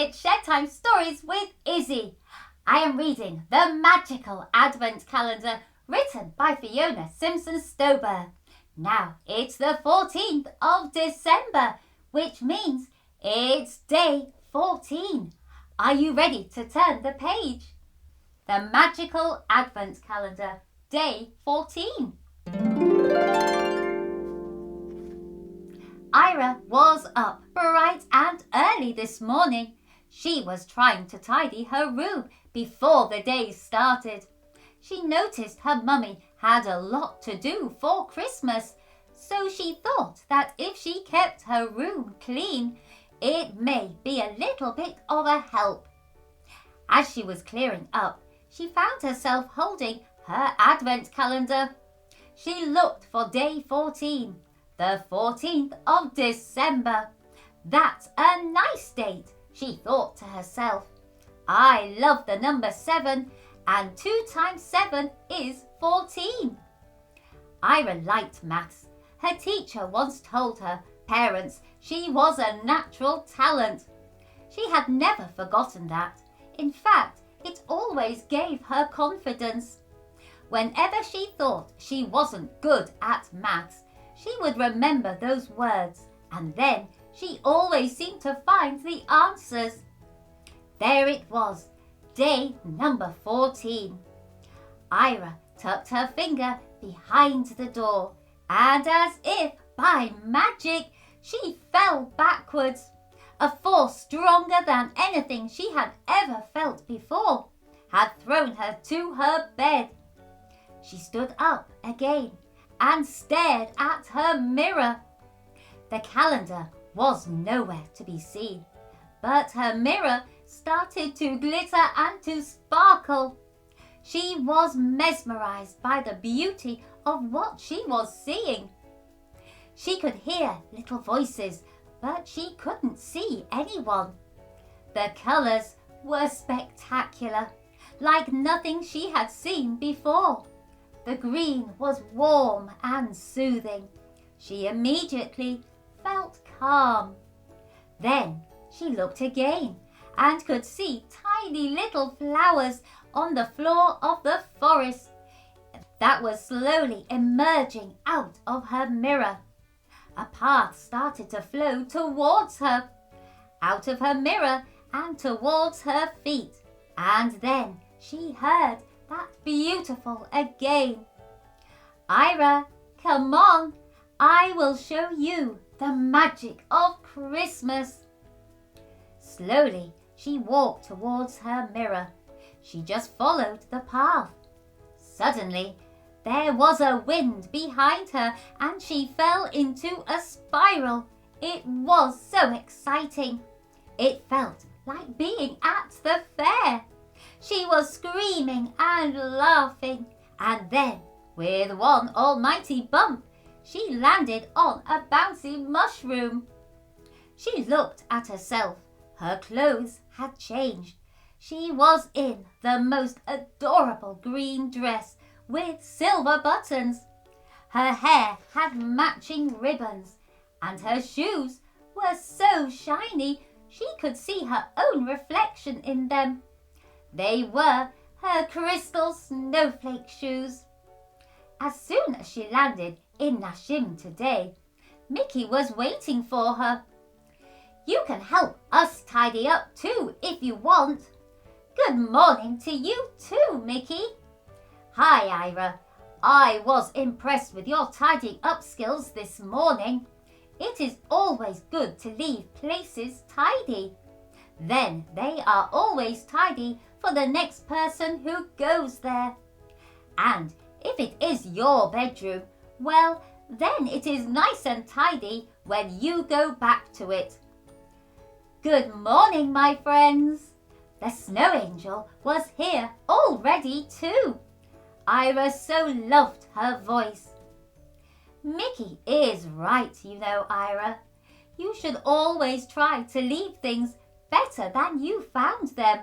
It's Shedtime Stories with Issy. I am reading The Magical Advent Calendar written by Fiona Simpson-Stober. Now it's the 14th of December, which means it's day 14. Are you ready to turn the page? The Magical Advent Calendar, day 14. Ayria was up bright and early this morning. She was trying to tidy her room before the day started. She noticed her mummy had a lot to do for Christmas, so she thought that if she kept her room clean, it may be a little bit of a help. As she was clearing up, she found herself holding her advent calendar. She looked for day 14, the 14th of December. That's a nice date, she thought to herself. I love the number 7, and 2 times 7 is 14. Ayria liked maths. Her teacher once told her parents she was a natural talent. She had never forgotten that. In fact, it always gave her confidence. Whenever she thought she wasn't good at maths, she would remember those words, and then she always seemed to find the answers. There it was, day number 14. Ayria tucked her finger behind the door, and as if by magic, she fell backwards. A force stronger than anything she had ever felt before had thrown her to her bed. She stood up again and stared at her mirror. The calendar was nowhere to be seen, but her mirror started to glitter and to sparkle. She was mesmerized by the beauty of what she was seeing. She could hear little voices, but she couldn't see anyone. The colors were spectacular, like nothing she had seen before. The green was warm and soothing. She immediately felt calm. Then she looked again and could see tiny little flowers on the floor of the forest that was slowly emerging out of her mirror. A path started to flow towards her, out of her mirror and towards her feet. And then she heard that beautiful again. Ayria, come on, I will show you the magic of Christmas. Slowly, she walked towards her mirror. She just followed the path. Suddenly, there was a wind behind her and she fell into a spiral. It was so exciting. It felt like being at the fair. She was screaming and laughing, and then, with one almighty bump, she landed on a bouncy mushroom. She looked at herself. Her clothes had changed. She was in the most adorable green dress with silver buttons. Her hair had matching ribbons, and her shoes were so shiny she could see her own reflection in them. They were her crystal snowflake shoes. As soon as she landed in Nashim today, Micky was waiting for her. You can help us tidy up too if you want. Good morning to you too, Micky. Hi, Ayria. I was impressed with your tidying up skills this morning. It is always good to leave places tidy. Then they are always tidy for the next person who goes there. And if it is your bedroom, well, then it is nice and tidy when you go back to it. Good morning, my friends. The Snow Angel was here already too. Ayria so loved her voice. Micky is right, you know, Ayria. You should always try to leave things better than you found them.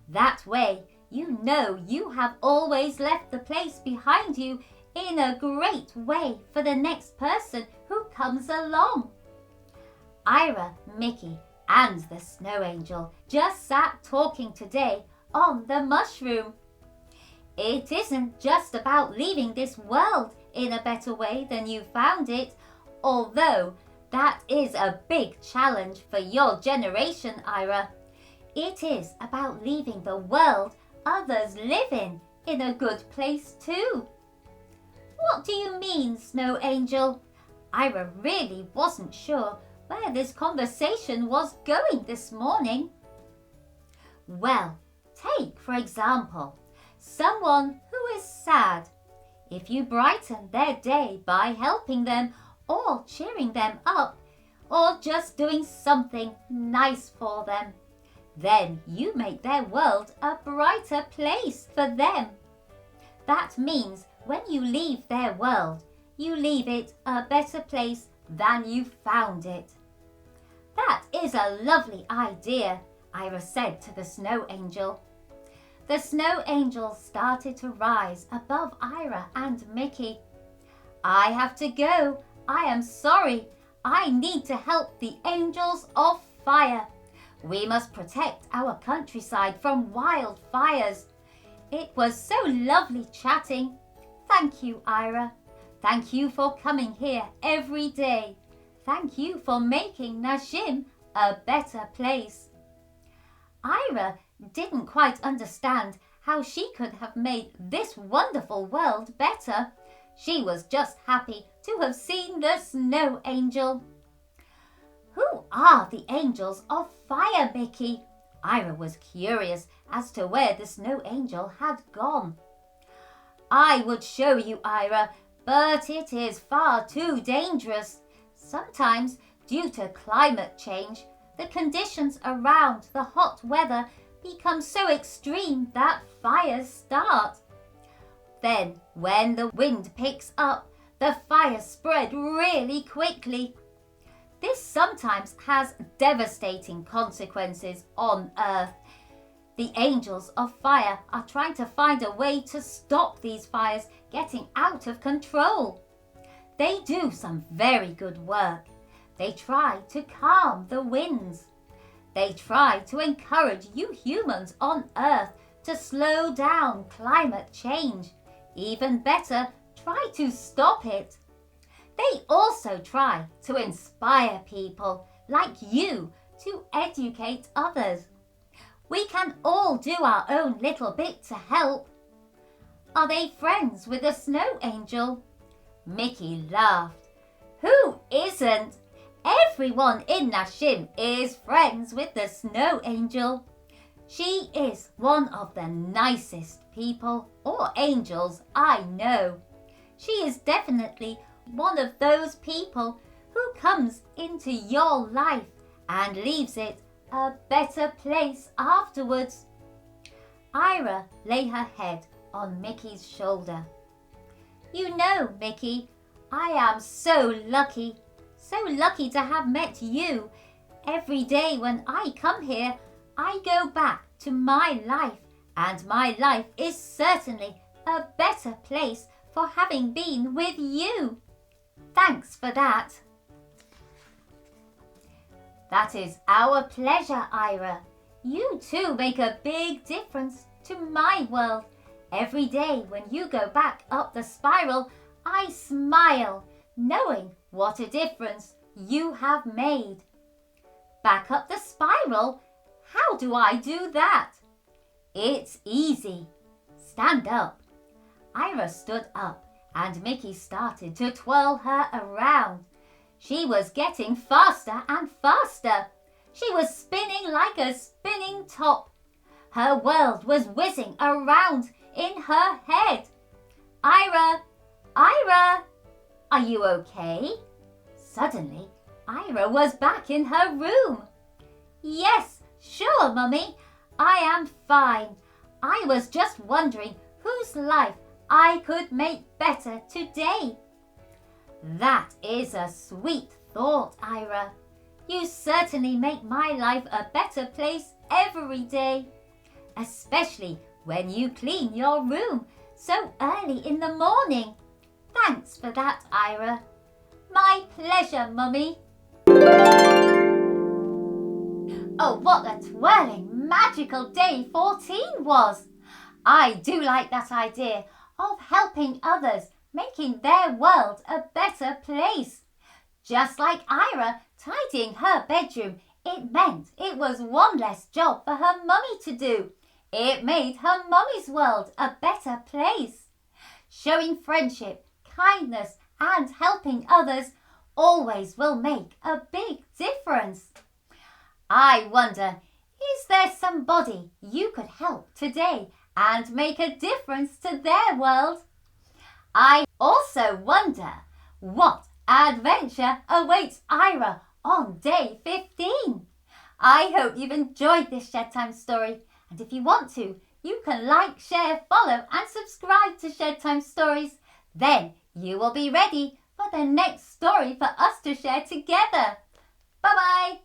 That way, you know you have always left the place behind you in a great way for the next person who comes along. Ayria, Micky and the Snow Angel just sat talking today on the mushroom. It isn't just about leaving this world in a better way than you found it, although that is a big challenge for your generation, Ayria. It is about leaving the world others live in a good place too. What do you mean, Snow Angel? Ayria really wasn't sure where this conversation was going this morning. Well, take, for example, someone who is sad. If you brighten their day by helping them or cheering them up or just doing something nice for them, then you make their world a brighter place for them. That means when you leave their world, you leave it a better place than you found it. That is a lovely idea, Ayria said to the Snow Angel. The Snow Angel started to rise above Ayria and Micky. I have to go. I am sorry. I need to help the Angels of Fire. We must protect our countryside from wildfires. It was so lovely chatting. Thank you, Ayria. Thank you for coming here every day. Thank you for making Nashim a better place. Ayria didn't quite understand how she could have made this wonderful world better. She was just happy to have seen the Snow Angel. Who are the Angels of Fire, Micky? Ayria was curious as to where the Snow Angel had gone. I would show you, Ayria, but it is far too dangerous. Sometimes, due to climate change, the conditions around the hot weather become so extreme that fires start. Then, when the wind picks up, the fires spread really quickly. This sometimes has devastating consequences on Earth. The Angels of Fire are trying to find a way to stop these fires getting out of control. They do some very good work. They try to calm the winds. They try to encourage you humans on Earth to slow down climate change. Even better, try to stop it. They also try to inspire people like you to educate others. We can all do our own little bit to help. Are they friends with the Snow Angel? Micky laughed. Who isn't? Everyone in Nashim is friends with the Snow Angel. She is one of the nicest people or angels I know. She is definitely one of those people who comes into your life and leaves it a better place afterwards. Ayria lay her head on Micky's shoulder. You know, Micky, I am so lucky to have met you. Every day when I come here, I go back to my life, and my life is certainly a better place for having been with you. Thanks for that. That is our pleasure, Ayria. You too make a big difference to my world. Every day when you go back up the spiral, I smile, knowing what a difference you have made. Back up the spiral? How do I do that? It's easy. Stand up. Ayria stood up and Micky started to twirl her around. She was getting faster and faster. She was spinning like a spinning top. Her world was whizzing around in her head. Ayria! Ayria! Are you okay? Suddenly, Ayria was back in her room. Yes, sure, Mummy. I am fine. I was just wondering whose life I could make better today. That is a sweet thought, Ayria. You certainly make my life a better place every day, especially when you clean your room so early in the morning. Thanks for that, Ayria. My pleasure, Mummy. Oh, what a twirling, magical day 14 was! I do like that idea of helping others, making their world a better place. Just like Ayria tidying her bedroom, it meant it was one less job for her mummy to do. It made her mummy's world a better place. Showing friendship, kindness, and helping others always will make a big difference. I wonder, is there somebody you could help today and make a difference to their world? I also wonder, what adventure awaits Ayria on day 15? I hope you've enjoyed this Shed Time story, and if you want to, you can like, share, follow and subscribe to Shed Time Stories. Then you will be ready for the next story for us to share together. Bye-bye.